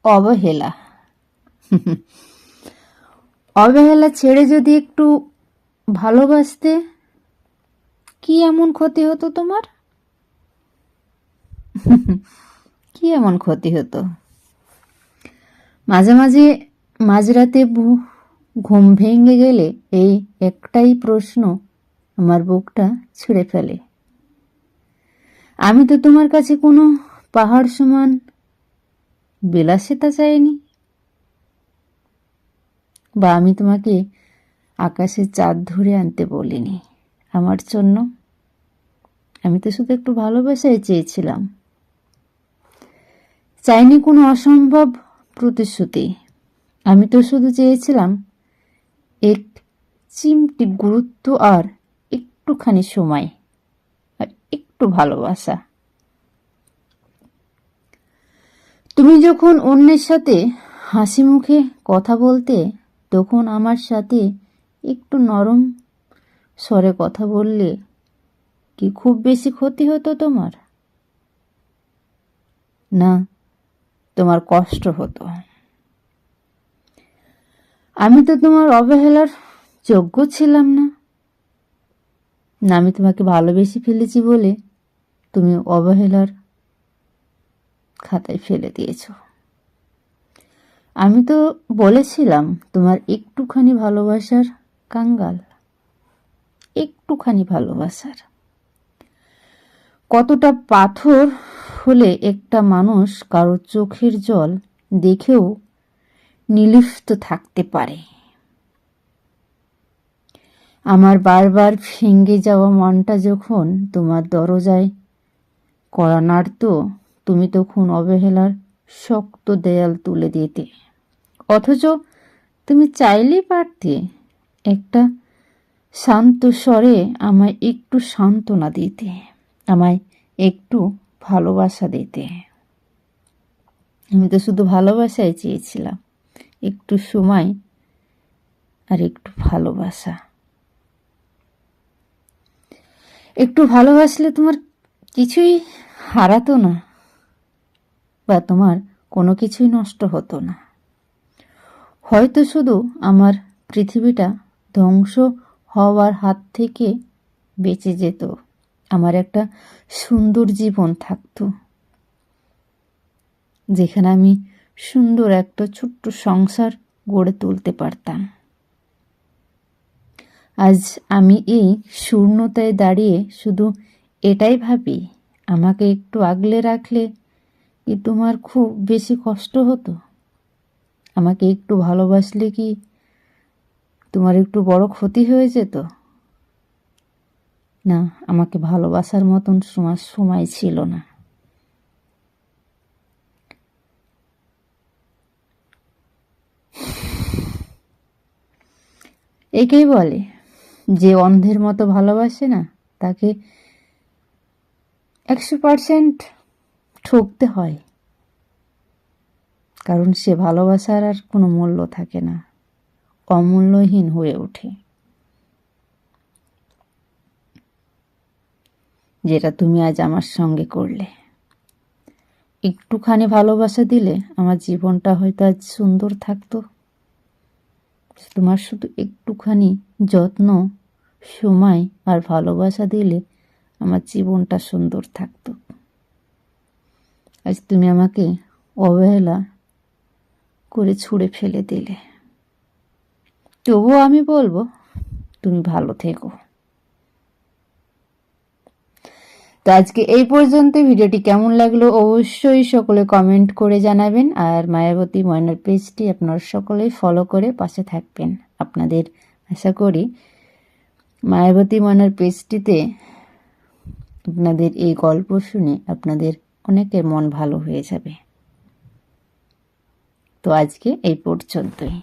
অবহেলা। অবহেলা ছেড়ে যদি একটু ভালোবাসতে, কি এমন ক্ষতি হতো তোমার? কি এমন ক্ষতি হতো? মাঝে মাঝে মাঝরাতে ঘুম ভেঙে গেলে এই একটাই প্রশ্ন আমার বুকটা ছিঁড়ে ফেলে। আমি তো তোমার কাছে কোনো পাহাড় সমান বিলাসিতা চাইনি, বা আমি তোমাকে আকাশে চাঁদ ধরে আনতে বলিনি আমার জন্য। আমি তো শুধু একটু ভালোবাসাই চেয়েছিলাম, চাইনি কোনো অসম্ভব প্রতিশ্রুতি। আমি তো শুধু চেয়েছিলাম এক চিমটি গুরুত্ব আর একটুখানি সময় আর একটু ভালোবাসা। তুমি যখন অন্যের সাথে হাসি মুখে কথা বলতে, তখন আমার সাথে একটু নরম স্বরে কথা বললে কি খুব বেশি ক্ষতি হতো তোমার? না, তোমার কষ্ট হতো। আমি তো তোমার অবহেলার যোগ্য ছিলাম না। না, আমি তোমাকে ভালোবেসে ফেলেছি বলে তুমি অবহেলার খাতায় ফেলে দিয়েছ। আমি তো বলেছিলাম তোমার একটুখানি ভালোবাসার কাঙ্গাল, একটুখানি ভালোবাসার। কতটা পাথর হলে একটা মানুষ কারো চোখের জল দেখেও নিলিপ্ত থাকতে পারে। আমার বারবার ভেঙে যাওয়া মনটা যখন তোমার দরজায় কড়া নাড়ত, তুমি তখন অবহেলার শক্ত দেয়াল তুলে দিতে। অথচ তুমি চাইলেই পারতে একটা শান্ত স্বরে আমায় একটু সান্ত্বনা দিতে, আমায় একটু ভালোবাসা দিতে। আমি তো শুধু ভালোবাসাই চেয়েছিলাম, একটু সময় আর একটু ভালোবাসা। একটু ভালোবাসলে তোমার কিছুই হারাতো না, বা তোমার কোনো কিছুই নষ্ট হতো না। হয়তো শুধু আমার পৃথিবীটা ধ্বংস হওয়ার হাত থেকে বেঁচে যেত, আমার একটা সুন্দর জীবন থাকতো, যেখানে আমি সুন্দর একটা ছোট্ট সংসার গড়ে তুলতে পারতাম। আজ আমি এই শূন্যতায় দাঁড়িয়ে শুধু এটাই ভাবি, আমাকে একটু আগলে রাখলে কি তোমার খুব বেশি কষ্ট হতো? আমাকে একটু ভালোবাসলে কি তোমার একটু বড় ক্ষতি হয়ে যেত? না, আমাকে ভালোবাসার মতন সময় ছিল না। একেই বলে যে অন্ধের মতো ভালোবাসে না, তাকে 100% ঠকতে হয়, কারণ সে ভালোবাসার আর কোনো মূল্য থাকে না, অমূল্যহীন হয়ে ওঠে। যেটা তুমি আজ আমার সঙ্গে করলে। একটুখানি ভালোবাসা দিলে আমার জীবনটা হয়তো আজ সুন্দর থাকতো। তোমার শুধু একটুখানি যত্ন, সময় আর ভালোবাসা দিলে আমার জীবনটা সুন্দর থাকতো। আজ তুমি আমাকে অবহেলা করে ছুঁড়ে ফেলে দিলে। তবুও আমি বলবো, তুমি ভালো থেকো। তো আজকে এই পর্যন্ত। ভিডিওটি কেমন লাগলো অবশ্যই সকলে কমেন্ট করে জানাবেন, আর মায়াবতী ময়নার পেজটি আপনারা সকলেই ফলো করে পাশে থাকবেন। আপনাদের আশা করি মায়াবতী ময়নার পেজটিতে আপনাদের এই গল্প শুনে আপনাদের অনেকের মন ভালো হয়ে যাবে। তো আজকে এই পর্যন্তই।